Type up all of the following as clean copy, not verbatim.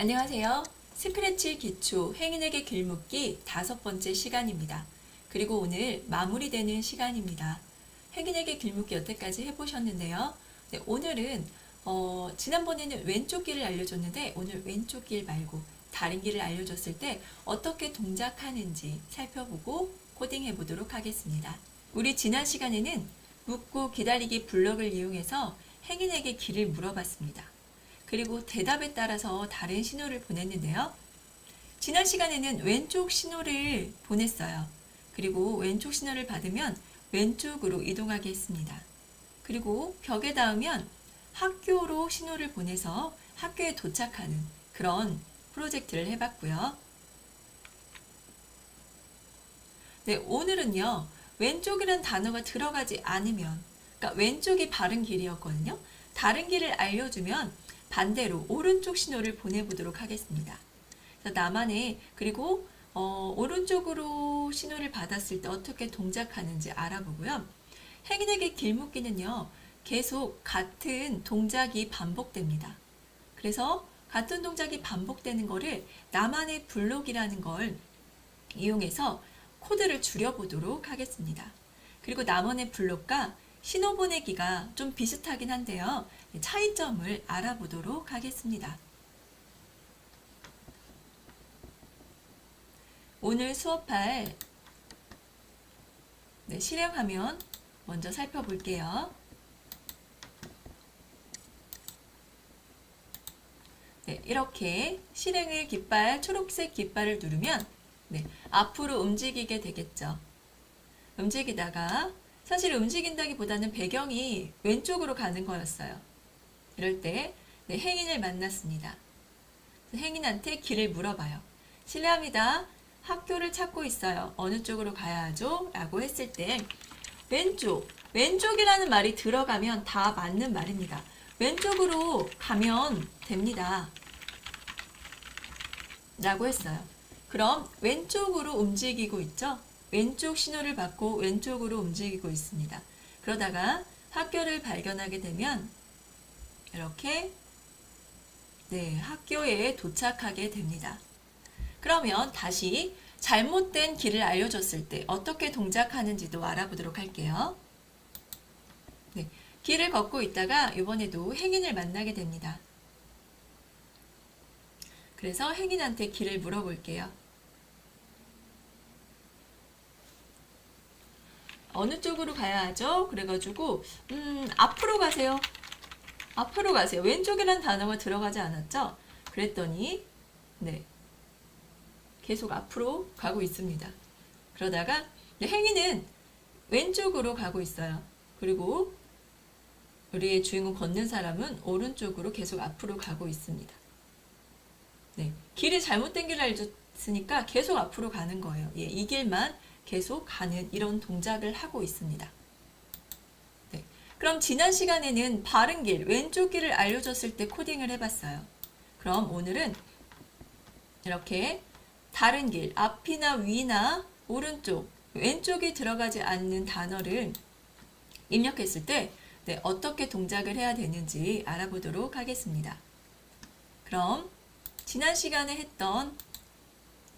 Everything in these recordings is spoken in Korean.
안녕하세요. 스크래치 기초 행인에게 길묻기 5번째 시간입니다. 그리고 오늘 마무리되는 시간입니다. 행인에게 길묻기 여태까지 해보셨는데요. 네, 오늘은 지난번에는 왼쪽 길을 알려줬는데 오늘 왼쪽 길 말고 다른 길을 알려줬을 때 어떻게 동작하는지 살펴보고 코딩해 보도록 하겠습니다. 우리 지난 시간에는 묻고 기다리기 블럭을 이용해서 행인에게 길을 물어봤습니다. 그리고 대답에 따라서 다른 신호를 보냈는데요. 지난 시간에는 왼쪽 신호를 보냈어요. 그리고 왼쪽 신호를 받으면 왼쪽으로 이동하게 했습니다. 그리고 벽에 닿으면 학교로 신호를 보내서 학교에 도착하는 그런 프로젝트를 해봤고요. 네, 오늘은요. 왼쪽이라는 단어가 들어가지 않으면, 그러니까 왼쪽이 바른 길이었거든요. 다른 길을 알려주면 반대로 오른쪽 신호를 보내보도록 하겠습니다. 나만의 그리고 오른쪽으로 신호를 받았을 때 어떻게 동작하는지 알아보고요. 행인에게 길묻기는요. 계속 같은 동작이 반복됩니다. 그래서 같은 동작이 반복되는 거를 나만의 블록이라는 걸 이용해서 코드를 줄여보도록 하겠습니다. 그리고 나만의 블록과 신호 보내기가 좀 비슷하긴 한데요. 차이점을 알아보도록 하겠습니다. 오늘 수업할 실행화면 먼저 살펴볼게요. 이렇게 실행을 깃발, 초록색 깃발을 누르면 앞으로 움직이게 되겠죠. 움직이다가 사실 움직인다기보다는 배경이 왼쪽으로 가는 거였어요. 이럴 때 행인을 만났습니다. 행인한테 길을 물어봐요. 실례합니다. 학교를 찾고 있어요. 어느 쪽으로 가야 하죠? 라고 했을 때 왼쪽이라는 말이 들어가면 다 맞는 말입니다. 왼쪽으로 가면 됩니다. 라고 했어요. 그럼 왼쪽으로 움직이고 있죠? 왼쪽 신호를 받고 왼쪽으로 움직이고 있습니다. 그러다가 학교를 발견하게 되면 이렇게 학교에 도착하게 됩니다. 그러면 다시 잘못된 길을 알려줬을 때 어떻게 동작하는지도 알아보도록 할게요. 길을 걷고 있다가 이번에도 행인을 만나게 됩니다. 그래서 행인한테 길을 물어볼게요. 어느 쪽으로 가야 하죠? 그래가지고 앞으로 가세요. 앞으로 가세요. 왼쪽이라는 단어가 들어가지 않았죠? 그랬더니 계속 앞으로 가고 있습니다. 그러다가 행인은 왼쪽으로 가고 있어요. 그리고 우리의 주인공 걷는 사람은 오른쪽으로 계속 앞으로 가고 있습니다. 길이 잘못된 길을 알려줬으니까 계속 앞으로 가는 거예요. 이 길만 계속 가는 이런 동작을 하고 있습니다. 그럼 지난 시간에는 바른 길, 왼쪽 길을 알려줬을 때 코딩을 해봤어요. 그럼 오늘은 이렇게 다른 길, 앞이나 위나 오른쪽, 왼쪽이 들어가지 않는 단어를 입력했을 때 어떻게 동작을 해야 되는지 알아보도록 하겠습니다. 그럼 지난 시간에 했던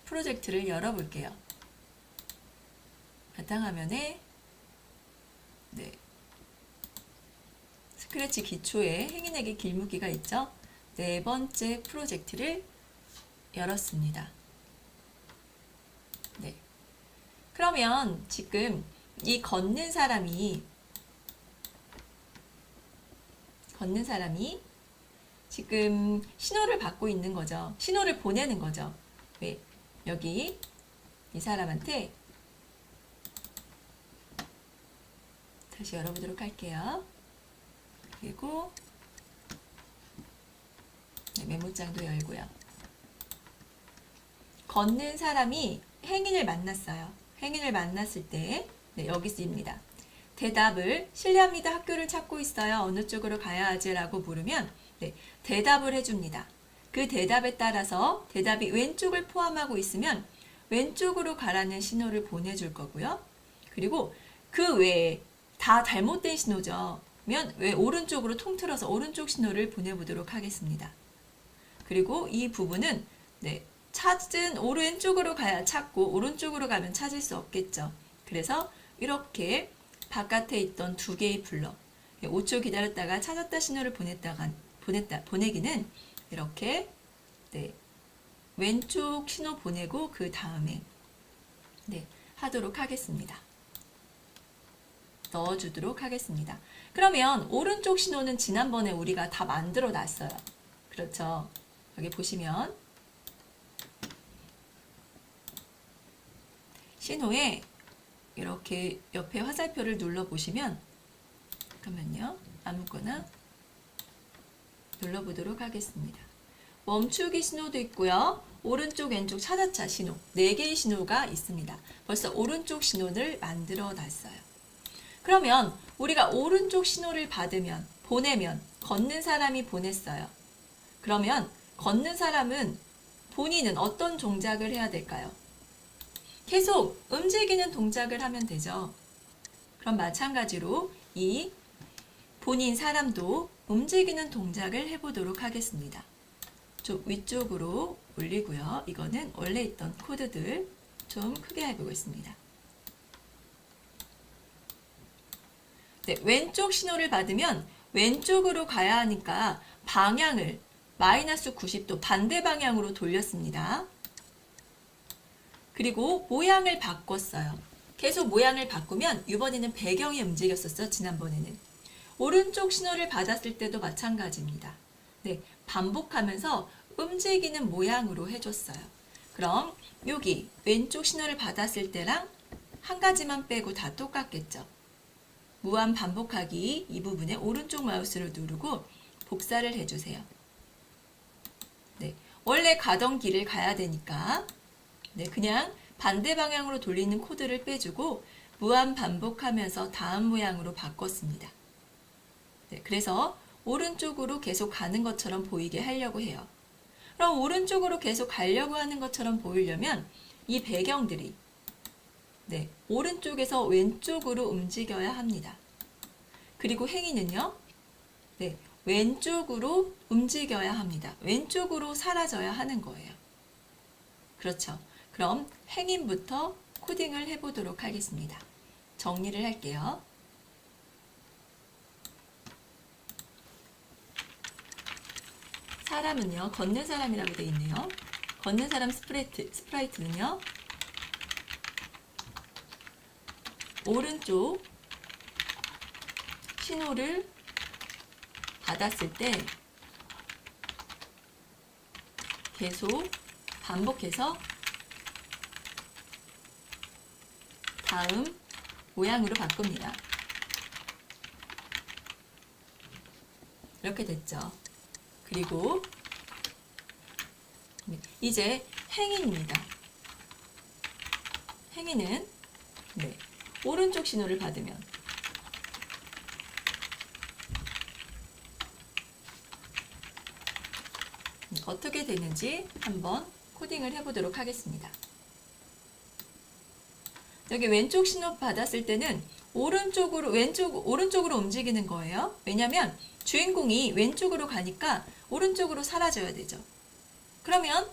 프로젝트를 열어볼게요. 바탕화면에 스크래치 기초에 행인에게 길묻기가 있죠. 4번째 프로젝트를 열었습니다. 그러면 지금 이 걷는 사람이 지금 신호를 받고 있는 거죠. 신호를 보내는 거죠. 여기 이 사람한테 다시 열어보도록 할게요. 그리고 메모장도 열고요. 걷는 사람이 행인을 만났어요. 행인을 만났을 때 여기 쓰입니다. 대답을 실례합니다. 학교를 찾고 있어요. 어느 쪽으로 가야 하지? 라고 물으면 대답을 해줍니다. 그 대답에 따라서 대답이 왼쪽을 포함하고 있으면 왼쪽으로 가라는 신호를 보내줄 거고요. 그리고 그 외에 다 잘못된 신호죠. 면 오른쪽으로 통틀어서 오른쪽 신호를 보내보도록 하겠습니다. 그리고 이 부분은 네, 찾은 오른쪽으로 가야 찾고 오른쪽으로 가면 찾을 수 없겠죠. 그래서 이렇게 바깥에 있던 두 개의 블럭 5초 기다렸다가 찾았다 신호를 보내기는 이렇게 네, 왼쪽 신호 보내고 그 다음에 네, 하도록 하겠습니다. 넣어주도록 하겠습니다. 그러면 오른쪽 신호는 지난번에 우리가 다 만들어 놨어요. 그렇죠. 여기 보시면 신호에 이렇게 옆에 화살표를 눌러 보시면 잠깐만요. 아무거나 눌러보도록 하겠습니다. 멈추기 신호도 있고요. 오른쪽 왼쪽 차자차 신호 4개의 신호가 있습니다. 벌써 오른쪽 신호를 만들어 놨어요. 그러면 우리가 오른쪽 신호를 받으면 보내면 걷는 사람이 보냈어요. 그러면 걷는 사람은 본인은 어떤 동작을 해야 될까요? 계속 움직이는 동작을 하면 되죠. 그럼 마찬가지로 이 본인 사람도 움직이는 동작을 해보도록 하겠습니다. 좀 위쪽으로 올리고요. 이거는 원래 있던 코드들 좀 크게 해보겠습니다. 네, 왼쪽 신호를 받으면 왼쪽으로 가야 하니까 방향을 마이너스 90도 반대 방향으로 돌렸습니다. 그리고 모양을 바꿨어요. 계속 모양을 바꾸면 이번에는 배경이 움직였었죠. 지난번에는. 오른쪽 신호를 받았을 때도 마찬가지입니다. 네, 반복하면서 움직이는 모양으로 해줬어요. 그럼 여기 왼쪽 신호를 받았을 때랑 한 가지만 빼고 다 똑같겠죠. 무한 반복하기 이 부분에 오른쪽 마우스를 누르고 복사를 해주세요. 네, 원래 가던 길을 가야 되니까 네, 그냥 반대 방향으로 돌리는 코드를 빼주고 무한 반복하면서 다음 모양으로 바꿨습니다. 네, 그래서 오른쪽으로 계속 가는 것처럼 보이게 하려고 해요. 그럼 오른쪽으로 계속 가려고 하는 것처럼 보이려면 이 배경들이 네, 오른쪽에서 왼쪽으로 움직여야 합니다. 그리고 행위는요, 네, 왼쪽으로 움직여야 합니다. 왼쪽으로 사라져야 하는 거예요. 그렇죠. 그럼 행인부터 코딩을 해보도록 하겠습니다. 정리를 할게요. 사람은요, 걷는 사람이라고 되어 있네요. 걷는 사람 스프라이트는요, 오른쪽 신호를 받았을 때 계속 반복해서 다음 모양으로 바꿉니다. 이렇게 됐죠. 그리고 이제 행인입니다. 행인은 네, 오른쪽 신호를 받으면 어떻게 되는지 한번 코딩을 해보도록 하겠습니다. 여기 왼쪽 신호 받았을 때는 오른쪽으로 움직이는 거예요. 왜냐하면 주인공이 왼쪽으로 가니까 오른쪽으로 사라져야 되죠. 그러면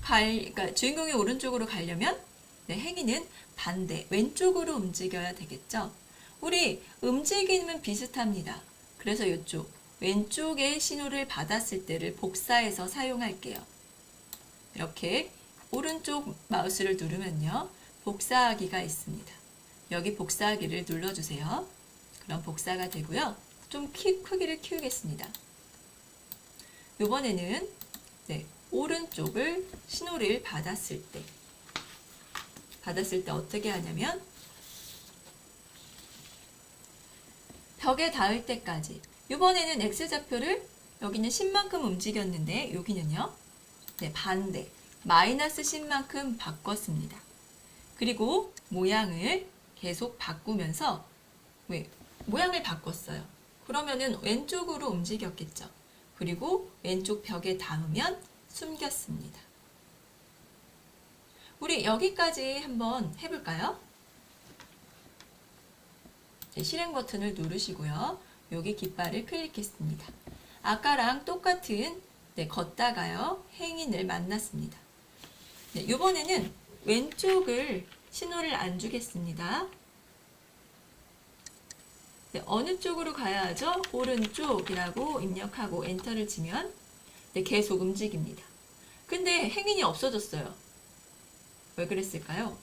그러니까 주인공이 오른쪽으로 가려면 네, 행위는 반대, 왼쪽으로 움직여야 되겠죠. 우리 움직임은 비슷합니다. 그래서 이쪽, 왼쪽의 신호를 받았을 때를 복사해서 사용할게요. 이렇게 오른쪽 마우스를 누르면요. 복사하기가 있습니다. 여기 복사하기를 눌러주세요. 그럼 복사가 되고요. 좀 크기를 키우겠습니다. 이번에는 네, 오른쪽을 신호를 받았을 때 어떻게 하냐면 벽에 닿을 때까지 이번에는 X좌표를 여기는 10만큼 움직였는데 여기는요. 네, 반대 마이너스 10만큼 바꿨습니다. 그리고 모양을 계속 바꾸면서 모양을 바꿨어요. 그러면은 왼쪽으로 움직였겠죠. 그리고 왼쪽 벽에 닿으면 숨겼습니다. 우리 여기까지 한번 해볼까요? 네, 실행 버튼을 누르시고요. 여기 깃발을 클릭했습니다. 아까랑 똑같은 걷다가요 행인을 만났습니다. 이번에는 왼쪽을 신호를 안 주겠습니다. 어느 쪽으로 가야 하죠? 오른쪽이라고 입력하고 엔터를 치면 계속 움직입니다. 근데 행인이 없어졌어요. 왜 그랬을까요?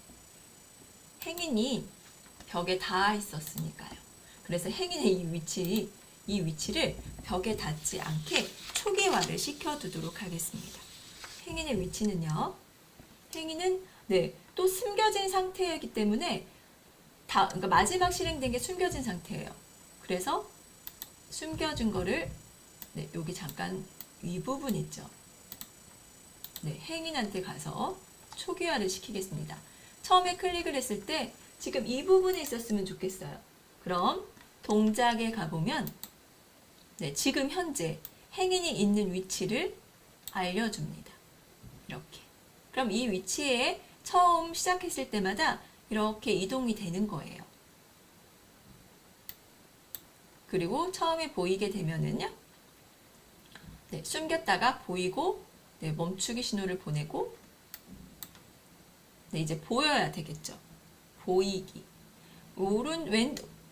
행인이 벽에 닿아 있었으니까요. 그래서 행인의 이 위치를 벽에 닿지 않게 초기화를 시켜두도록 하겠습니다. 행인의 위치는요. 행인은 또 숨겨진 상태이기 때문에 그러니까 마지막 실행된 게 숨겨진 상태예요. 그래서 숨겨진 거를 여기 잠깐 위 부분 있죠. 행인한테 가서 초기화를 시키겠습니다. 처음에 클릭을 했을 때 지금 이 부분에 있었으면 좋겠어요. 그럼 동작에 가보면 지금 현재 행인이 있는 위치를 알려줍니다. 이렇게. 그럼 이 위치에 처음 시작했을 때마다 이렇게 이동이 되는 거예요. 그리고 처음에 보이게 되면은요. 숨겼다가 보이고 멈추기 신호를 보내고 이제 보여야 되겠죠. 보이기.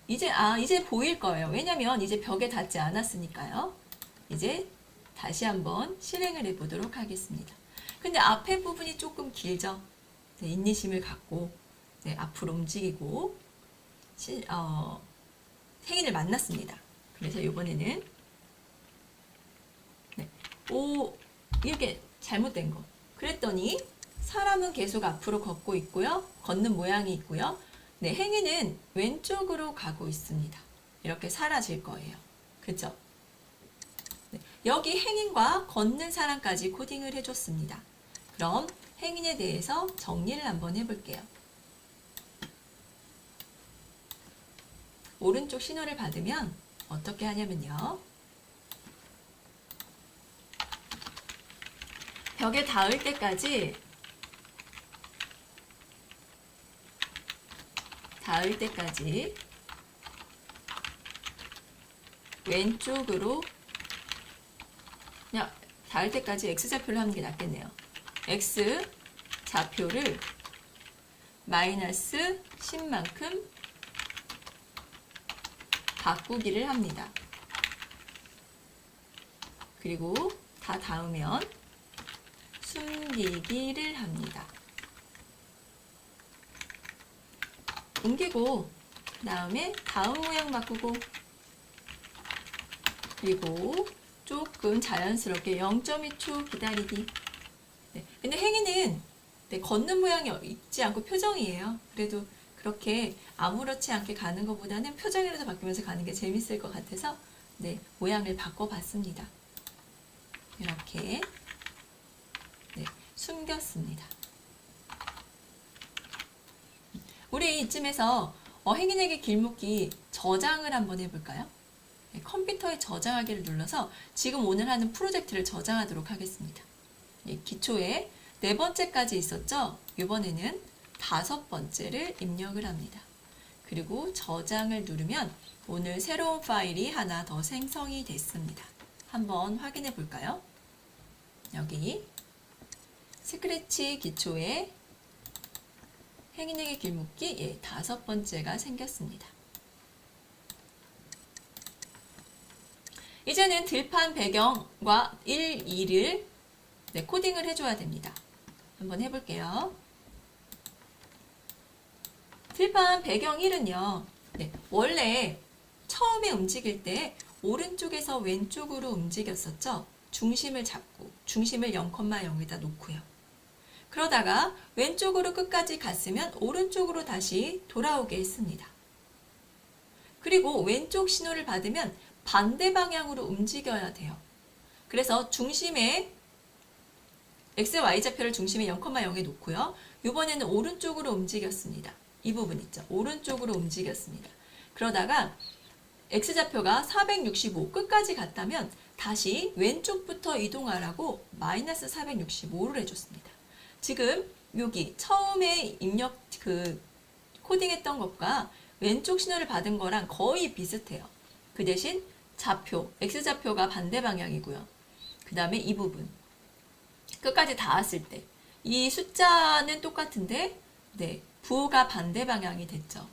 이제 보일 거예요. 왜냐면 이제 벽에 닿지 않았으니까요. 이제 다시 한번 실행을 해보도록 하겠습니다. 근데 앞에 부분이 조금 길죠. 인내심을 갖고 앞으로 움직이고 행인을 만났습니다. 그래서 이번에는 이렇게 잘못된 거. 그랬더니 사람은 계속 앞으로 걷고 있고요. 걷는 모양이 있고요. 행인은 왼쪽으로 가고 있습니다. 이렇게 사라질 거예요. 그죠? 여기 행인과 걷는 사람까지 코딩을 해줬습니다. 그럼 행인에 대해서 정리를 한번 해볼게요. 오른쪽 신호를 받으면 어떻게 하냐면요. 벽에 닿을 때까지 왼쪽으로 그냥 닿을 때까지 X좌표를 하는 게 낫겠네요. X좌표를 마이너스 10만큼 바꾸기를 합니다. 그리고 다 닿으면 숨기기를 합니다. 옮기고 그 다음에 다음 모양 바꾸고 그리고 조금 자연스럽게 0.2초 기다리기. 근데 행위는 걷는 모양이 있지 않고 표정이에요. 그래도 그렇게 아무렇지 않게 가는 것보다는 표정이라도 바뀌면서 가는 게 재밌을 것 같아서 모양을 바꿔봤습니다. 이렇게 숨겼습니다. 우리 이쯤에서 행인에게 길묻기 저장을 한번 해볼까요? 컴퓨터에 저장하기를 눌러서 지금 오늘 하는 프로젝트를 저장하도록 하겠습니다. 기초에 4번째까지 있었죠? 이번에는 5번째를 입력을 합니다. 그리고 저장을 누르면 오늘 새로운 파일이 하나 더 생성이 됐습니다. 한번 확인해 볼까요? 여기 스크래치 기초에 행인에게 길묻기 5번째가 생겼습니다. 이제는 들판 배경과 1, 2를 코딩을 해줘야 됩니다. 한번 해볼게요. 들판 배경 1은요. 원래 처음에 움직일 때 오른쪽에서 왼쪽으로 움직였었죠. 중심을 잡고 중심을 0,0에다 놓고요. 그러다가 왼쪽으로 끝까지 갔으면 오른쪽으로 다시 돌아오게 했습니다. 그리고 왼쪽 신호를 받으면 반대 방향으로 움직여야 돼요. 그래서 중심에 X, Y 좌표를 중심에 0,0에 놓고요. 이번에는 오른쪽으로 움직였습니다. 이 부분 있죠. 오른쪽으로 움직였습니다. 그러다가 X좌표가 465 끝까지 갔다면 다시 왼쪽부터 이동하라고 마이너스 465를 해줬습니다. 지금 여기 처음에 입력 코딩했던 것과 왼쪽 신호를 받은 거랑 거의 비슷해요. 그 대신 좌표, X좌표가 반대 방향이고요. 그 다음에 이 부분. 끝까지 닿았을 때. 이 숫자는 똑같은데, 네, 부호가 반대 방향이 됐죠.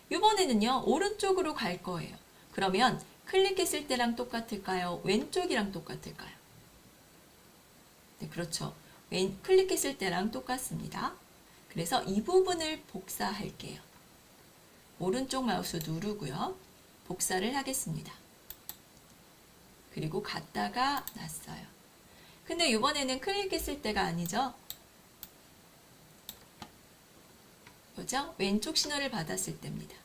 이번에는요, 오른쪽으로 갈 거예요. 그러면 클릭했을 때랑 똑같을까요? 왼쪽이랑 똑같을까요? 네, 그렇죠. 클릭했을 때랑 똑같습니다. 그래서 이 부분을 복사할게요. 오른쪽 마우스 누르고요. 복사를 하겠습니다. 그리고 갔다가 놨어요. 근데 이번에는 클릭했을 때가 아니죠? 그죠? 왼쪽 신호를 받았을 때입니다.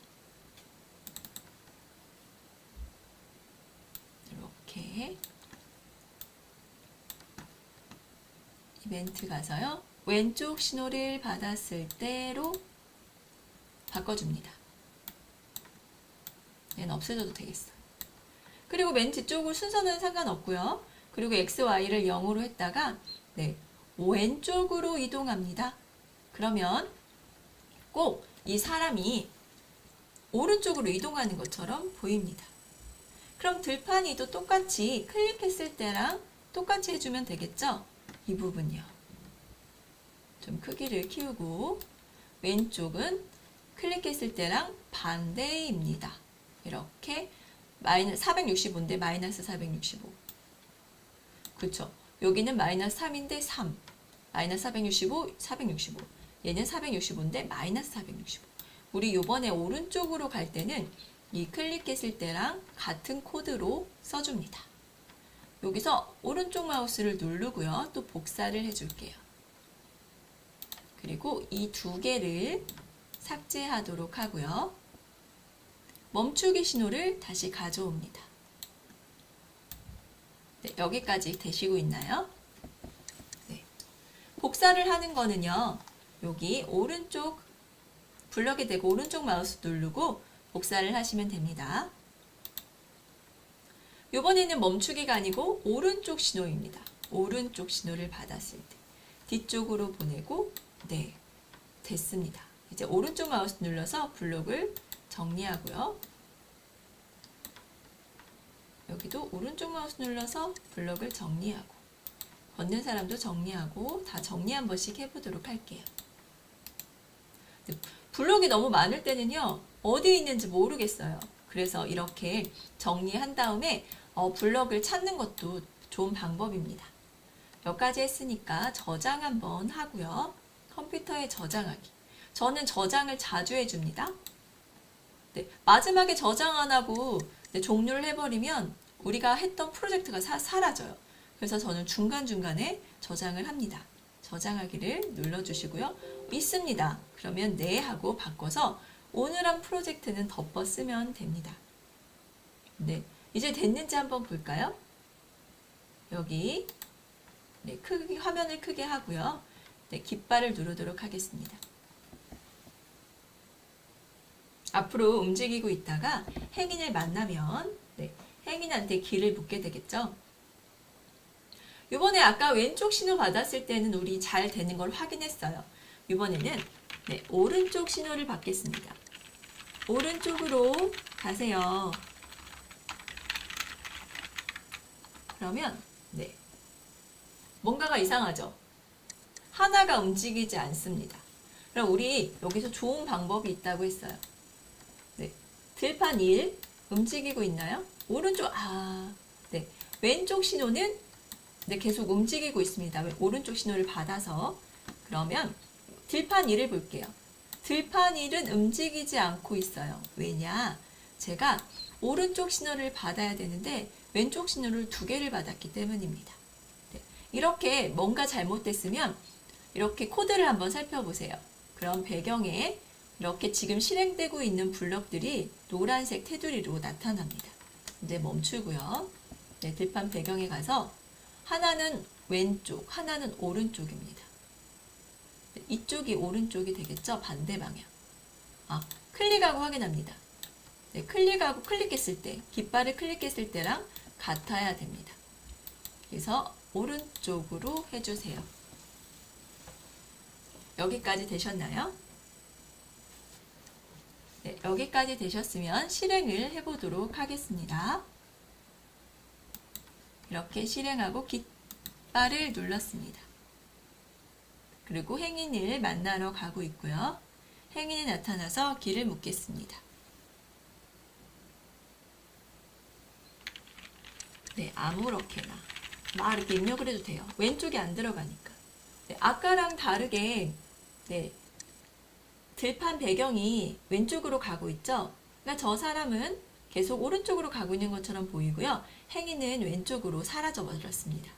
이렇게 이벤트 가서요. 왼쪽 신호를 받았을 때로 바꿔줍니다. 얘는 없애줘도 되겠어. 그리고 맨 뒤쪽으로 순서는 상관없고요. 그리고 X, Y를 0으로 했다가 네, 왼쪽으로 이동합니다. 그러면 꼭 이 사람이 오른쪽으로 이동하는 것처럼 보입니다. 그럼 들판이도 똑같이 클릭했을 때랑 똑같이 해주면 되겠죠? 이 부분요. 좀 크기를 키우고 왼쪽은 클릭했을 때랑 반대입니다. 이렇게 465인데 마이너스 465. 그쵸? 여기는 마이너스 3인데 3. 마이너스 465, 465. 얘는 465인데 마이너스 465. 우리 요번에 오른쪽으로 갈 때는 이 클릭했을 때랑 같은 코드로 써줍니다. 여기서 오른쪽 마우스를 누르고요. 또 복사를 해줄게요. 그리고 이 두 개를 삭제하도록 하고요. 멈추기 신호를 다시 가져옵니다. 네, 여기까지 되시고 있나요? 네. 복사를 하는 거는요. 여기 오른쪽 블럭에 대고 오른쪽 마우스 누르고 복사를 하시면 됩니다. 이번에는 멈추기가 아니고 오른쪽 신호입니다. 오른쪽 신호를 받았을 때 뒤쪽으로 보내고 네, 됐습니다. 이제 오른쪽 마우스 눌러서 블록을 정리하고요. 여기도 오른쪽 마우스 눌러서 블록을 정리하고 걷는 사람도 정리하고 다 정리 한 번씩 해보도록 할게요. 블록이 너무 많을 때는요. 어디에 있는지 모르겠어요. 그래서 이렇게 정리한 다음에 블록을 찾는 것도 좋은 방법입니다. 몇 가지 했으니까 저장 한번 하고요. 컴퓨터에 저장하기. 저는 저장을 자주 해줍니다. 네, 마지막에 저장 안 하고 네, 종료를 해버리면 우리가 했던 프로젝트가 사라져요. 그래서 저는 중간중간에 저장을 합니다. 저장하기를 눌러주시고요. 있습니다. 그러면 네 하고 바꿔서 오늘 한 프로젝트는 덮어 쓰면 됩니다. 네, 이제 됐는지 한번 볼까요? 여기 네, 화면을 크게 하고요. 네, 깃발을 누르도록 하겠습니다. 앞으로 움직이고 있다가 행인을 만나면 네, 행인한테 길을 묻게 되겠죠. 이번에 아까 왼쪽 신호 받았을 때는 우리 잘 되는 걸 확인했어요. 이번에는 네, 오른쪽 신호를 받겠습니다. 오른쪽으로 가세요. 그러면 네, 뭔가가 이상하죠? 하나가 움직이지 않습니다. 그럼 우리 여기서 좋은 방법이 있다고 했어요. 네, 들판 1 움직이고 있나요? 오른쪽 네, 왼쪽 신호는 네, 계속 움직이고 있습니다. 오른쪽 신호를 받아서 그러면 들판 1을 볼게요. 들판 1은 움직이지 않고 있어요. 왜냐? 제가 오른쪽 신호를 받아야 되는데 왼쪽 신호를 두 개를 받았기 때문입니다. 네, 이렇게 뭔가 잘못됐으면 이렇게 코드를 한번 살펴보세요. 그럼 배경에 이렇게 지금 실행되고 있는 블럭들이 노란색 테두리로 나타납니다. 이제 멈추고요. 네, 들판 배경에 가서 하나는 왼쪽, 하나는 오른쪽입니다. 네, 이쪽이 오른쪽이 되겠죠? 반대 방향. 클릭하고 확인합니다. 네, 클릭하고 클릭했을 때, 깃발을 클릭했을 때랑 같아야 됩니다. 그래서 오른쪽으로 해주세요. 여기까지 되셨나요? 네, 여기까지 되셨으면 실행을 해보도록 하겠습니다. 이렇게 실행하고 깃발을 눌렀습니다. 그리고 행인을 만나러 가고 있고요. 행인이 나타나서 길을 묻겠습니다. 네, 아무렇게나 막 이렇게 입력을 해도 돼요. 왼쪽이 안 들어가니까. 네, 아까랑 다르게 네, 들판 배경이 왼쪽으로 가고 있죠. 그러니까 저 사람은 계속 오른쪽으로 가고 있는 것처럼 보이고요. 행인은 왼쪽으로 사라져 버렸습니다.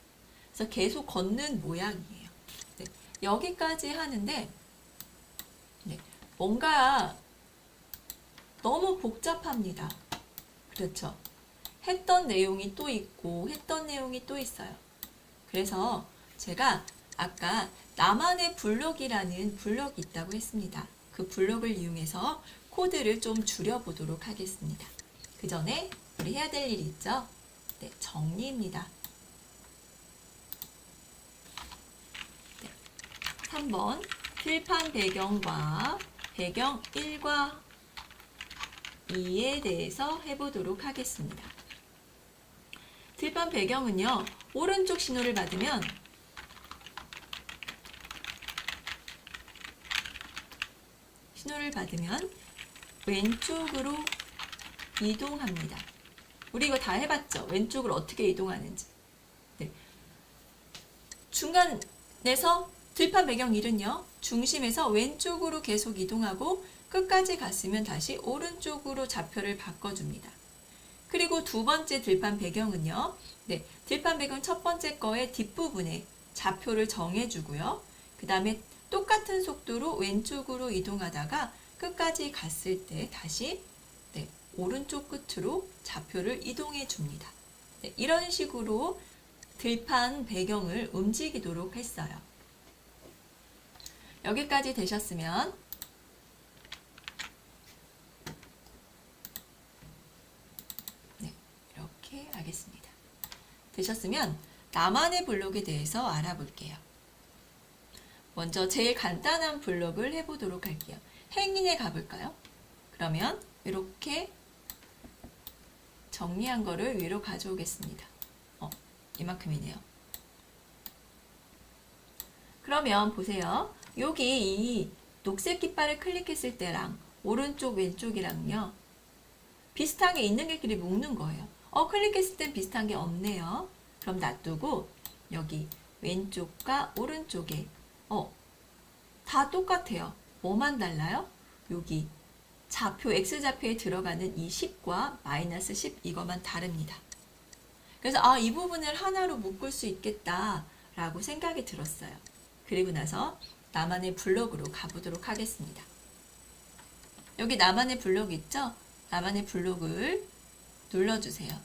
그래서 계속 걷는 모양이에요. 네, 여기까지 하는데 네, 뭔가 너무 복잡합니다. 그렇죠? 했던 내용이 또 있고 했던 내용이 또 있어요. 그래서 제가 아까 나만의 블록이라는 블록이 있다고 했습니다. 그 블록을 이용해서 코드를 좀 줄여보도록 하겠습니다. 그 전에 우리 해야 될 일이 있죠? 네, 정리입니다. 네, 3번 들판 배경과 배경 1과 2에 대해서 해보도록 하겠습니다. 들판 배경은요, 오른쪽 신호를 받으면 왼쪽으로 이동합니다. 우리 이거 다 해봤죠? 왼쪽으로 어떻게 이동하는지. 네. 중간에서 들판 배경 1은요, 중심에서 왼쪽으로 계속 이동하고 끝까지 갔으면 다시 오른쪽으로 좌표를 바꿔줍니다. 그리고 두 번째 들판 배경은요, 네, 들판 배경 첫 번째 거의 뒷부분에 좌표를 정해주고요. 그 다음에 똑같은 속도로 왼쪽으로 이동하다가 끝까지 갔을 때 다시 네, 오른쪽 끝으로 좌표를 이동해 줍니다. 네, 이런 식으로 들판 배경을 움직이도록 했어요. 여기까지 되셨으면 네, 이렇게 하겠습니다. 되셨으면 나만의 블록에 대해서 알아볼게요. 먼저 제일 간단한 블록을 해보도록 할게요. 행인에 가볼까요? 그러면 이렇게 정리한 거를 위로 가져오겠습니다. 이만큼이네요. 그러면 보세요. 여기 이 녹색 깃발을 클릭했을 때랑 오른쪽 왼쪽이랑요, 비슷한 게 있는 길끼리 묶는 거예요. 클릭했을 땐 비슷한 게 없네요. 그럼 놔두고 여기 왼쪽과 오른쪽에 다 똑같아요. 뭐만 달라요? 여기 좌표, X좌표에 들어가는 이 10과 마이너스 10 이것만 다릅니다. 그래서 이 부분을 하나로 묶을 수 있겠다 라고 생각이 들었어요. 그리고 나서 나만의 블록으로 가보도록 하겠습니다. 여기 나만의 블록 있죠? 나만의 블록을 눌러주세요.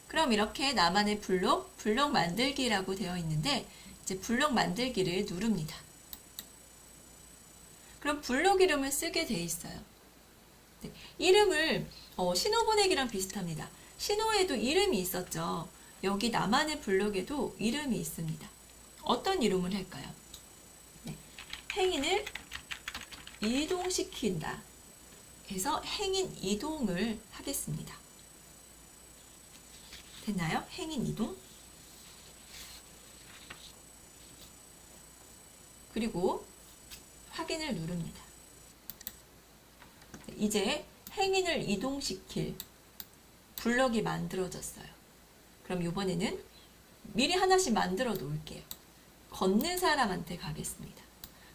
그럼 이렇게 나만의 블록 만들기라고 되어 있는데 이제 블록 만들기를 누릅니다. 그럼 블록 이름을 쓰게 돼 있어요. 네, 이름을 신호 보내기랑 비슷합니다. 신호에도 이름이 있었죠. 여기 나만의 블록에도 이름이 있습니다. 어떤 이름을 할까요? 네, 행인을 이동시킨다 해서 행인 이동을 하겠습니다. 됐나요? 행인 이동. 그리고 확인을 누릅니다. 이제 행인을 이동시킬 블럭이 만들어졌어요. 그럼 이번에는 미리 하나씩 만들어 놓을게요. 걷는 사람한테 가겠습니다.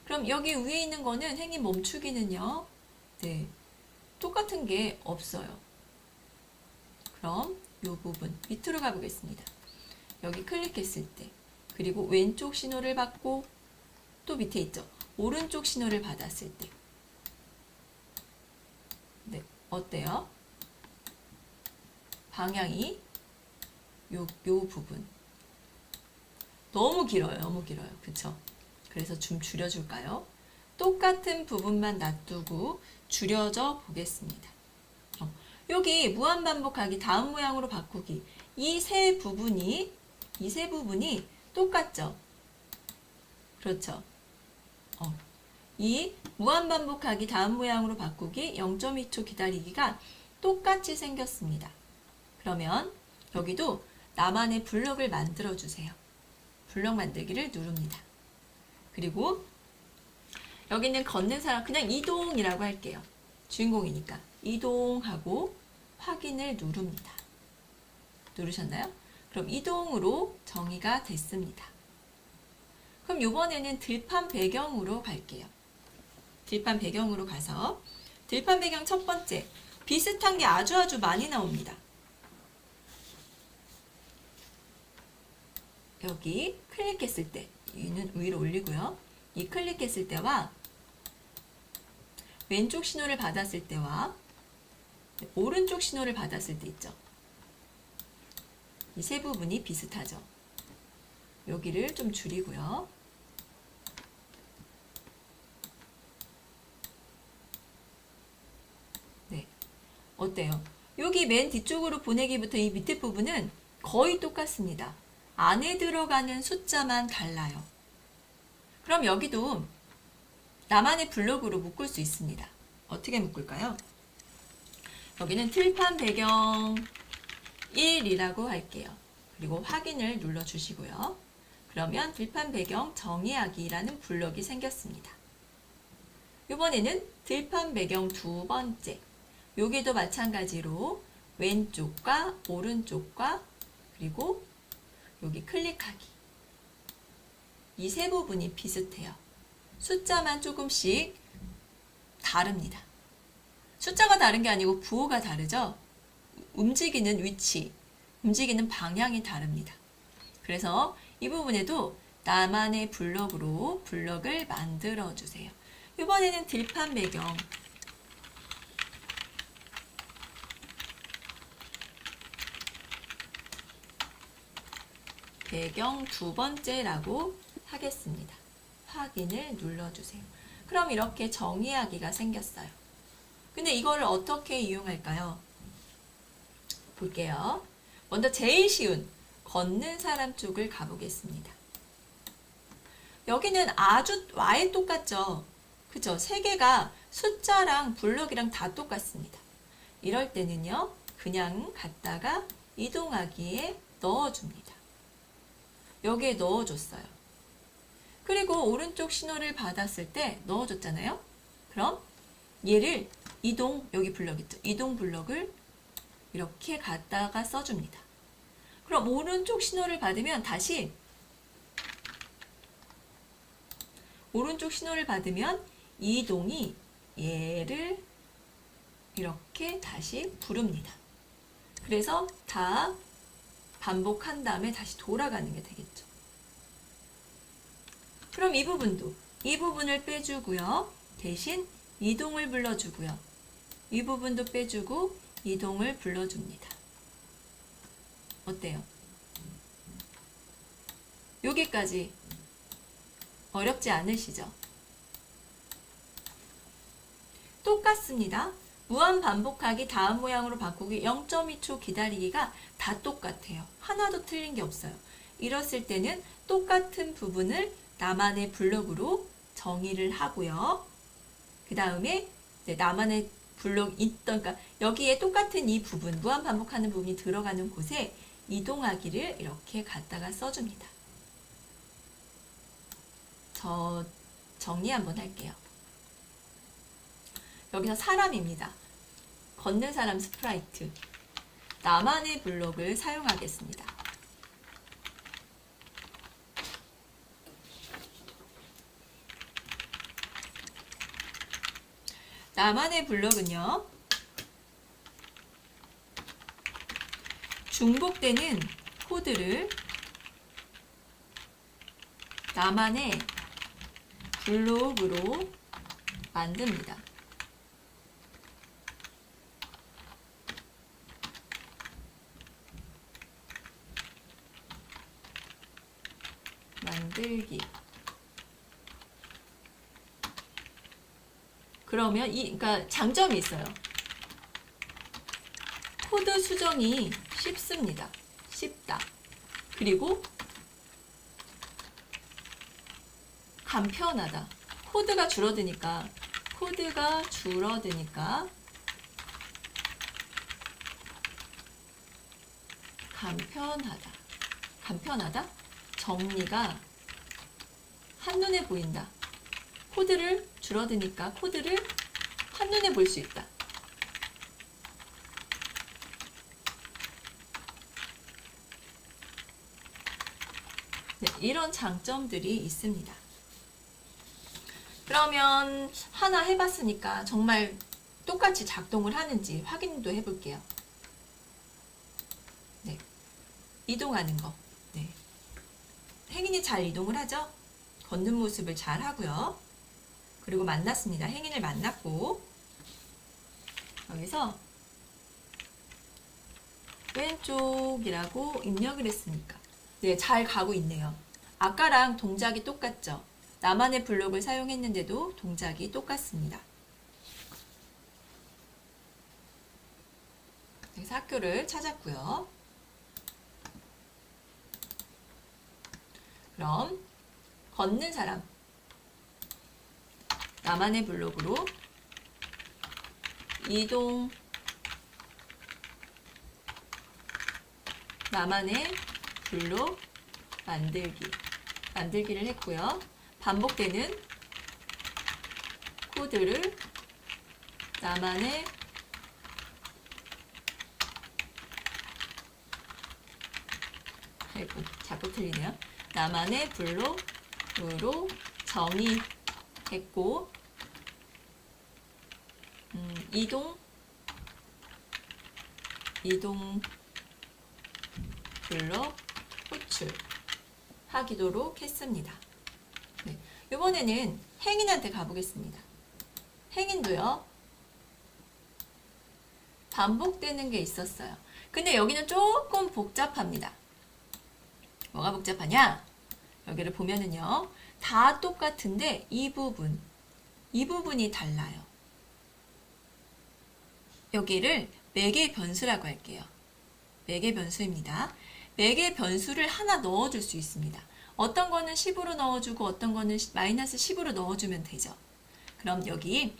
그럼 여기 위에 있는 거는 행인 멈추기는요, 네, 똑같은 게 없어요. 그럼 이 부분 밑으로 가보겠습니다. 여기 클릭했을 때, 그리고 왼쪽 신호를 받고 또 밑에 있죠. 오른쪽 신호를 받았을 때. 네, 어때요? 방향이 요 부분. 너무 길어요. 너무 길어요. 그쵸? 그래서 좀 줄여줄까요? 똑같은 부분만 놔두고 줄여져 보겠습니다. 여기 무한반복하기, 다음 모양으로 바꾸기. 이 세 부분이 똑같죠? 그렇죠? 이 무한반복하기 다음 모양으로 바꾸기 0.2초 기다리기가 똑같이 생겼습니다. 그러면 여기도 나만의 블럭을 만들어 주세요. 블럭 만들기를 누릅니다. 그리고 여기는 걷는 사람 그냥 이동이라고 할게요. 주인공이니까 이동하고 확인을 누릅니다. 누르셨나요? 그럼 이동으로 정의가 됐습니다. 그럼 이번에는 들판 배경으로 갈게요. 들판 배경으로 가서 들판 배경 첫 번째 비슷한 게 아주 많이 나옵니다. 여기 클릭했을 때 위는 위로 올리고요. 이 클릭했을 때와 왼쪽 신호를 받았을 때와 오른쪽 신호를 받았을 때 있죠. 이 세 부분이 비슷하죠. 여기를 좀 줄이고요. 네, 어때요? 여기 맨 뒤쪽으로 보내기부터 이 밑에 부분은 거의 똑같습니다. 안에 들어가는 숫자만 달라요. 그럼 여기도 나만의 블럭으로 묶을 수 있습니다. 어떻게 묶을까요? 여기는 틀판 배경 1이라고 할게요. 그리고 확인을 눌러주시고요. 그러면 들판 배경 정의하기라는 블럭이 생겼습니다. 이번에는 들판 배경 두 번째. 여기도 마찬가지로 왼쪽과 오른쪽과 그리고 여기 클릭하기. 이 세 부분이 비슷해요. 숫자만 조금씩 다릅니다. 숫자가 다른 게 아니고 부호가 다르죠? 움직이는 위치, 움직이는 방향이 다릅니다. 그래서 이 부분에도 나만의 블럭으로 블럭을 만들어 주세요. 이번에는 들판 배경. 배경 두 번째라고 하겠습니다. 확인을 눌러주세요. 그럼 이렇게 정의하기가 생겼어요. 근데 이거를 어떻게 이용할까요? 볼게요. 먼저 제일 쉬운 걷는 사람 쪽을 가보겠습니다. 여기는 아주 아예 똑같죠? 그죠? 세 개가 숫자랑 블럭이랑 다 똑같습니다. 이럴 때는요, 그냥 갖다가 이동하기에 넣어줍니다. 여기에 넣어줬어요. 그리고 오른쪽 신호를 받았을 때 넣어줬잖아요. 그럼 얘를 이동, 여기 블럭 있죠? 이동 블럭을 이렇게 갖다가 써줍니다. 그럼 오른쪽 신호를 받으면 다시 오른쪽 신호를 받으면 이동이 얘를 이렇게 다시 부릅니다. 그래서 다 반복한 다음에 다시 돌아가는 게 되겠죠. 그럼 이 부분도 이 부분을 빼주고요. 대신 이동을 불러주고요. 이 부분도 빼주고 이동을 불러줍니다. 어때요? 여기까지 어렵지 않으시죠? 똑같습니다. 무한 반복하기 다음 모양으로 바꾸기 0.2초 기다리기가 다 똑같아요. 하나도 틀린 게 없어요. 이랬을 때는 똑같은 부분을 나만의 블럭으로 정의를 하고요. 그 다음에 나만의 블럭 있던, 그러니까 여기에 똑같은 이 부분, 무한 반복하는 부분이 들어가는 곳에 이동하기를 이렇게 갖다가 써줍니다. 저 정리 한번 할게요. 여기서 사람입니다. 걷는 사람 스프라이트. 나만의 블럭을 사용하겠습니다. 나만의 블럭은요, 중복되는 코드를 나만의 블록으로 만듭니다. 만들기. 그러면 그러니까 장점이 있어요. 코드 수정이 쉽습니다. 쉽다. 그리고 간편하다. 코드가 줄어드니까 간편하다? 정리가 한눈에 보인다. 코드를 줄어드니까 코드를 한눈에 볼 수 있다. 네, 이런 장점들이 있습니다. 그러면 하나 해봤으니까 정말 똑같이 작동을 하는지 확인도 해볼게요. 네, 이동하는 거. 네. 행인이 잘 이동을 하죠? 걷는 모습을 잘 하고요. 그리고 만났습니다. 행인을 만났고 여기서 왼쪽이라고 입력을 했으니까 네, 잘 가고 있네요. 아까랑 동작이 똑같죠? 나만의 블록을 사용했는데도 동작이 똑같습니다. 그래서 학교를 찾았고요. 그럼 걷는 사람 나만의 블록으로 이동 나만의 블록 만들기를 했고요. 반복되는 코드를 나만의 자꾸 틀리네요. 나만의 블록으로 정의했고 이동 블록 호출하기도록 했습니다. 네, 이번에는 행인한테 가보겠습니다. 행인도요. 반복되는 게 있었어요. 근데 여기는 조금 복잡합니다. 뭐가 복잡하냐? 여기를 보면은요. 다 똑같은데 이 부분이 달라요. 여기를 매개 변수라고 할게요. 매개 변수입니다. 매개 변수를 하나 넣어줄 수 있습니다. 어떤 거는 10으로 넣어주고 어떤 거는 마이너스 10으로 넣어주면 되죠. 그럼 여기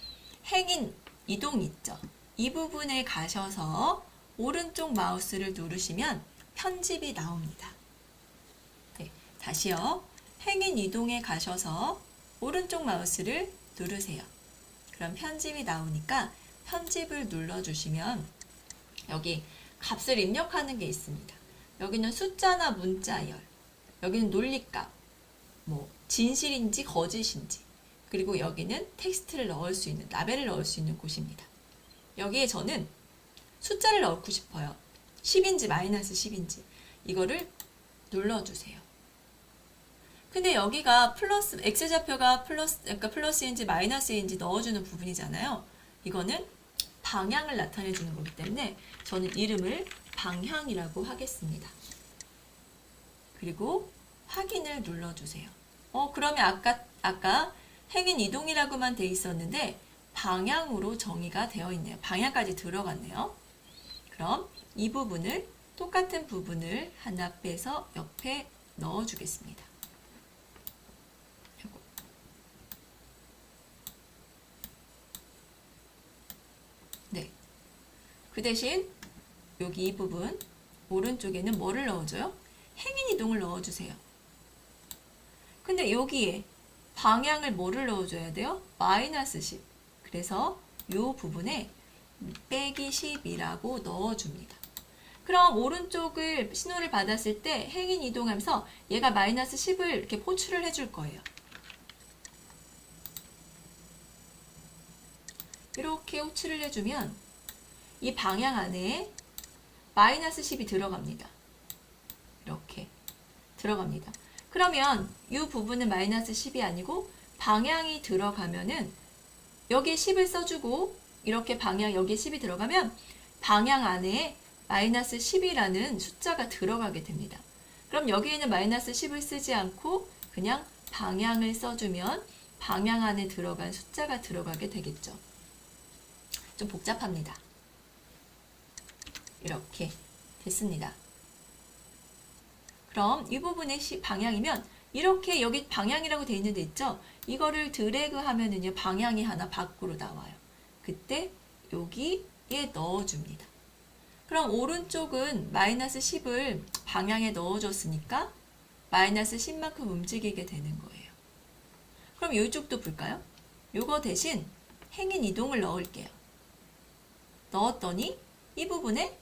행인 이동 있죠. 이 부분에 가셔서 오른쪽 마우스를 누르시면 편집이 나옵니다. 네, 다시요. 행인 이동에 가셔서 오른쪽 마우스를 누르세요. 그럼 편집이 나오니까 편집을 눌러주시면 여기 값을 입력하는 게 있습니다. 여기는 숫자나 문자열, 여기는 논리값, 뭐 진실인지 거짓인지, 그리고 여기는 텍스트를 넣을 수 있는, 라벨을 넣을 수 있는 곳입니다. 여기에 저는 숫자를 넣고 싶어요. 10인지 마이너스 10인지 이거를 눌러주세요. 근데 여기가 플러스, x좌표가 그러니까 플러스인지 마이너스인지 넣어주는 부분이잖아요. 이거는 방향을 나타내 주는 거기 때문에 저는 이름을 방향이라고 하겠습니다. 그리고 확인을 눌러주세요. 그러면 아까 행인 이동이라고만 돼 있었는데 방향으로 정의가 되어 있네요. 방향까지 들어갔네요. 그럼 이 부분을 똑같은 부분을 하나 빼서 옆에 넣어주겠습니다. 네. 그 대신 여기 이 부분 오른쪽에는 뭐를 넣어줘요? 행인 이동을 넣어주세요. 근데 여기에 방향을 뭐를 넣어줘야 돼요? 마이너스 10. 그래서 이 부분에 빼기 10이라고 넣어줍니다. 그럼 오른쪽을 신호를 받았을 때 행인 이동하면서 얘가 마이너스 10을 이렇게 포출을 해줄 거예요. 이렇게 호출을 해주면 이 방향 안에 마이너스 10이 들어갑니다. 이렇게 들어갑니다. 그러면 이 부분은 마이너스 10이 아니고 방향이 들어가면은 여기에 10을 써주고 이렇게 여기에 10이 들어가면 방향 안에 마이너스 10이라는 숫자가 들어가게 됩니다. 그럼 여기에는 마이너스 10을 쓰지 않고 그냥 방향을 써주면 방향 안에 들어간 숫자가 들어가게 되겠죠. 좀 복잡합니다. 이렇게 됐습니다. 그럼 이 부분의 방향이면 이렇게 여기 방향이라고 돼 있는 데 있죠? 이거를 드래그 하면은요, 방향이 하나 밖으로 나와요. 그때 여기에 넣어줍니다. 그럼 오른쪽은 마이너스 10을 방향에 넣어줬으니까 마이너스 10만큼 움직이게 되는 거예요. 그럼 이쪽도 볼까요? 요거 대신 행인 이동을 넣을게요. 넣었더니 이 부분에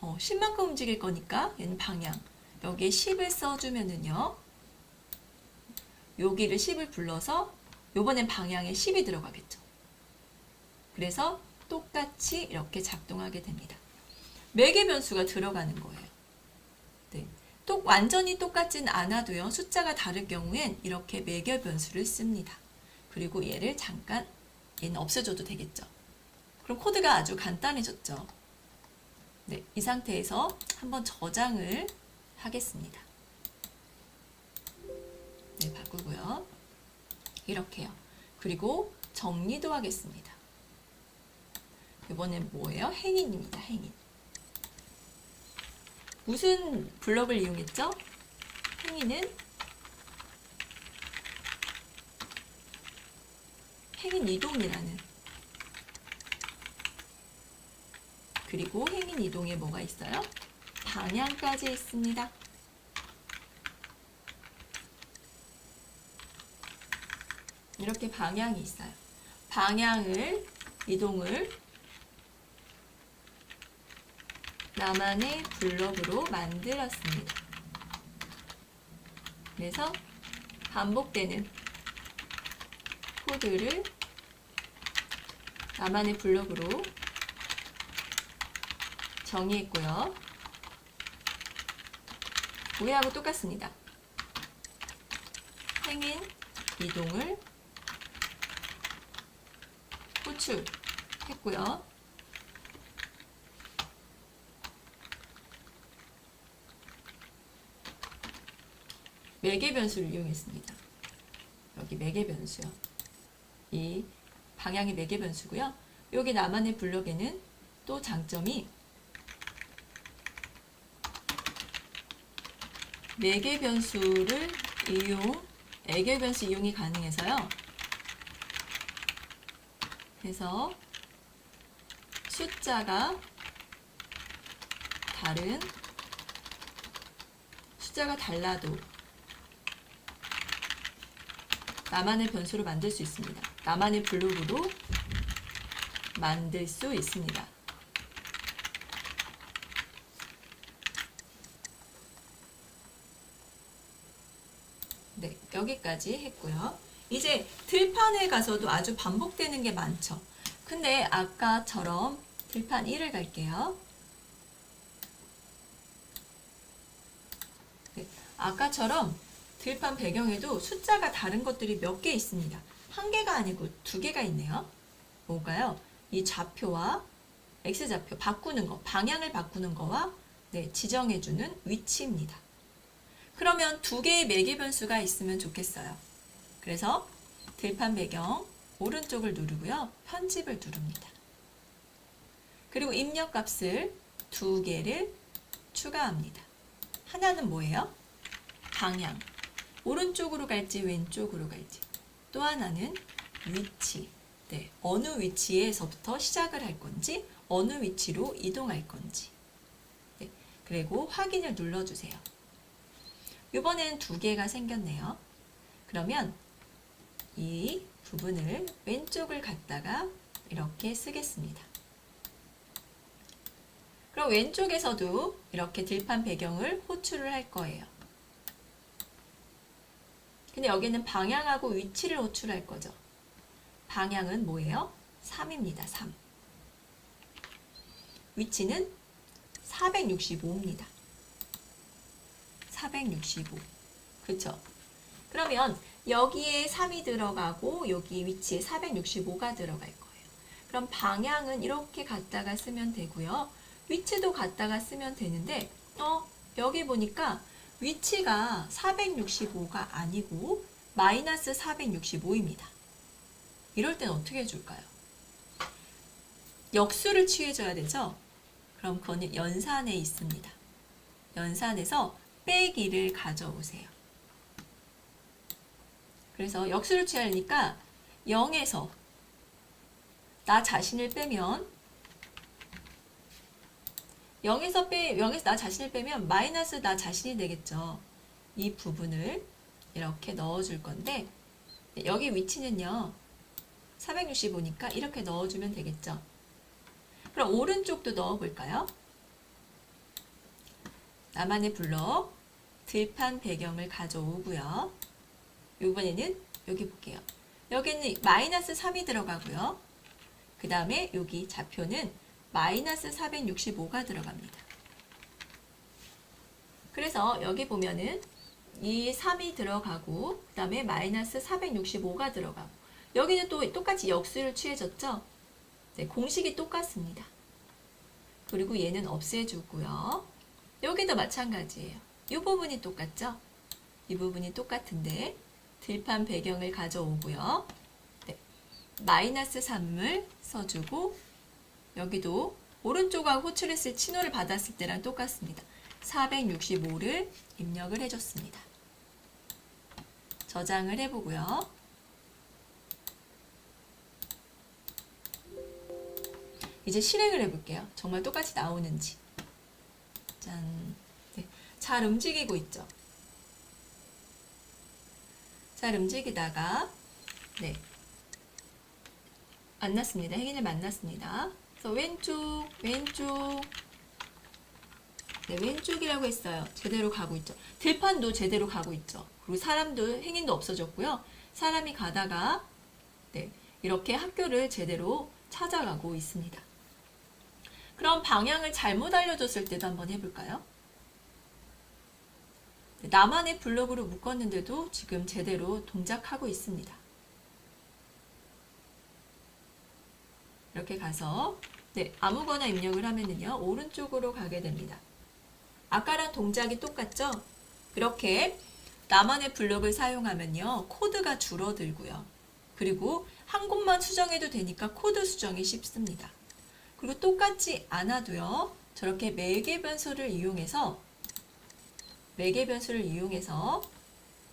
10만큼 움직일 거니까 얘는 방향. 여기에 10을 써주면은요. 여기를 10을 불러서 요번엔 방향에 10이 들어가겠죠. 그래서 똑같이 이렇게 작동하게 됩니다. 매개 변수가 들어가는 거예요. 네. 완전히 똑같진 않아도요. 숫자가 다를 경우엔 이렇게 매개 변수를 씁니다. 그리고 얘를 잠깐 얘는 없애줘도 되겠죠. 그럼 코드가 아주 간단해졌죠. 네, 이 상태에서 한번 저장을 하겠습니다. 네, 바꾸고요. 이렇게요. 그리고 정리도 하겠습니다. 이번엔 뭐예요? 행인입니다. 행인. 무슨 블럭을 이용했죠? 행인은 행인 이동이라는. 그리고 행인 이동에 뭐가 있어요? 방향까지 있습니다. 이렇게 방향이 있어요. 방향을, 이동을 나만의 블럭으로 만들었습니다. 그래서 반복되는 코드를 나만의 블럭으로 정의했고요. 위하고 똑같습니다. 행인 이동을 호출했고요. 매개 변수를 이용했습니다. 여기 매개 변수요. 이 방향이 매개 변수고요. 여기 나만의 블럭에는 또 장점이 매개 변수를 애개 변수 이용이 가능해서요. 그래서 숫자가 달라도 나만의 변수로 만들 수 있습니다. 나만의 블록으로 만들 수 있습니다. 네, 여기까지 했고요. 이제 들판에 가서도 아주 반복되는 게 많죠. 근데 아까처럼 들판 1을 갈게요. 네, 아까처럼 들판 배경에도 숫자가 다른 것들이 몇 개 있습니다. 한 개가 아니고 두 개가 있네요. 뭘까요? 이 좌표와 X좌표 바꾸는 거, 방향을 바꾸는 거와 지정해주는 위치입니다. 그러면 두 개의 매개 변수가 있으면 좋겠어요. 그래서 들판 배경 오른쪽을 누르고요. 편집을 누릅니다. 그리고 입력 값을 두 개를 추가합니다. 하나는 뭐예요? 방향. 오른쪽으로 갈지 왼쪽으로 갈지. 또 하나는 위치. 네, 어느 위치에서부터 시작을 할 건지 어느 위치로 이동할 건지. 네, 그리고 확인을 눌러주세요. 이번엔 두 개가 생겼네요. 그러면 이 부분을 왼쪽을 갖다가 이렇게 쓰겠습니다. 그럼 왼쪽에서도 이렇게 들판 배경을 호출을 할 거예요. 근데 여기는 방향하고 위치를 호출할 거죠. 방향은 뭐예요? 3입니다. 3. 위치는 465입니다. 465. 그쵸? 그러면 여기에 3이 들어가고 여기 위치에 465가 들어갈 거예요. 그럼 방향은 이렇게 갖다가 쓰면 되고요. 위치도 갖다가 쓰면 되는데 여기 보니까 위치가 465가 아니고 마이너스 465입니다. 이럴 땐 어떻게 해줄까요? 역수를 취해줘야 되죠? 그럼 그거는 연산에 있습니다. 연산에서 빼기를 가져오세요. 그래서 역수를 취하려니까 0에서 나 자신을 빼면 0에서 나 자신을 빼면 마이너스 나 자신이 되겠죠. 이 부분을 이렇게 넣어줄 건데 여기 위치는요. 465니까 이렇게 넣어주면 되겠죠. 그럼 오른쪽도 넣어볼까요? 나만의 블럭 들판 배경을 가져오고요. 이번에는 여기 볼게요. 여기는 마이너스 3이 들어가고요. 그 다음에 여기 좌표는 마이너스 465가 들어갑니다. 그래서 여기 보면은 이 3이 들어가고 그 다음에 마이너스 465가 들어가고 여기는 또 똑같이 역수를 취해졌죠? 네, 공식이 똑같습니다. 그리고 얘는 없애주고요. 여기도 마찬가지예요. 이 부분이 똑같죠? 이 부분이 똑같은데 들판 배경을 가져오고요. 네, 마이너스 3을 써주고 여기도 오른쪽하고 호출했을 신호를 받았을 때랑 똑같습니다. 465를 입력을 해줬습니다. 저장을 해보고요. 이제 실행을 해볼게요. 정말 똑같이 나오는지. 짠. 네, 잘 움직이고 있죠. 잘 움직이다가 네, 만났습니다. 행인을 만났습니다. 그래서 왼쪽 네, 왼쪽이라고 했어요. 제대로 가고 있죠. 들판도 제대로 가고 있죠. 그리고 사람도 행인도 없어졌고요. 사람이 가다가 네, 이렇게 학교를 제대로 찾아가고 있습니다. 그럼 방향을 잘못 알려줬을 때도 한번 해볼까요? 네, 나만의 블록으로 묶었는데도 지금 제대로 동작하고 있습니다. 이렇게 가서 네, 아무거나 입력을 하면은요 오른쪽으로 가게 됩니다. 아까랑 동작이 똑같죠? 그렇게 나만의 블록을 사용하면요 코드가 줄어들고요. 그리고 한 곳만 수정해도 되니까 코드 수정이 쉽습니다. 그리고 똑같지 않아도요 저렇게 매개 변수를 이용해서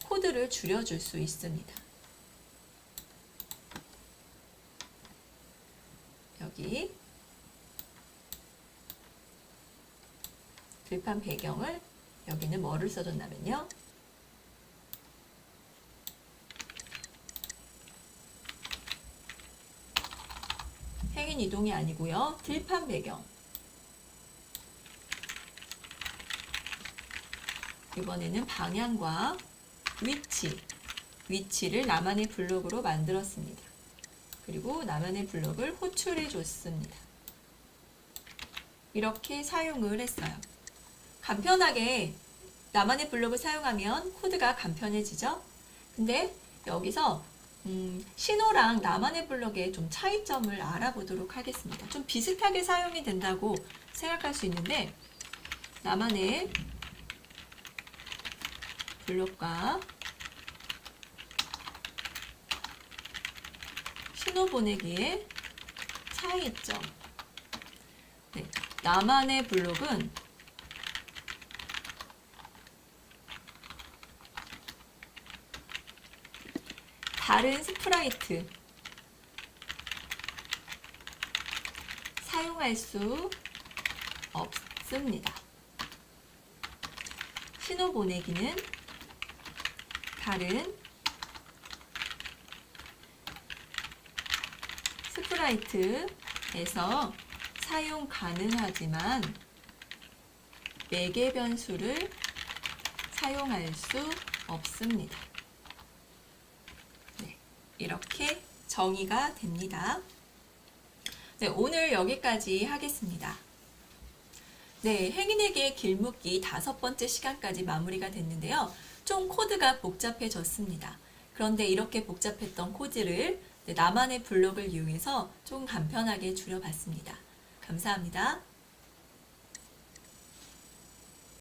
코드를 줄여줄 수 있습니다. 여기 들판 배경을 여기는 뭐를 써줬냐면요. 행인 이동이 아니고요. 들판 배경. 이번에는 방향과 위치를 나만의 블록으로 만들었습니다. 그리고 나만의 블록을 호출해 줬습니다. 이렇게 사용을 했어요. 간편하게 나만의 블록을 사용하면 코드가 간편해지죠? 근데 여기서 신호랑 나만의 블록의 좀 차이점을 알아보도록 하겠습니다. 좀 비슷하게 사용이 된다고 생각할 수 있는데 나만의 블록과 신호 보내기의 차이점. 네, 나만의 블록은 다른 스프라이트 사용할 수 없습니다. 신호 보내기는 다른 스프라이트에서 사용 가능하지만 매개 변수를 사용할 수 없습니다. 네, 이렇게 정의가 됩니다. 네, 오늘 여기까지 하겠습니다. 네, 행인에게 길묶기 5번째 시간까지 마무리가 됐는데요. 좀 코드가 복잡해졌습니다. 그런데 이렇게 복잡했던 코드를 나만의 블록을 이용해서 좀 간편하게 줄여봤습니다. 감사합니다.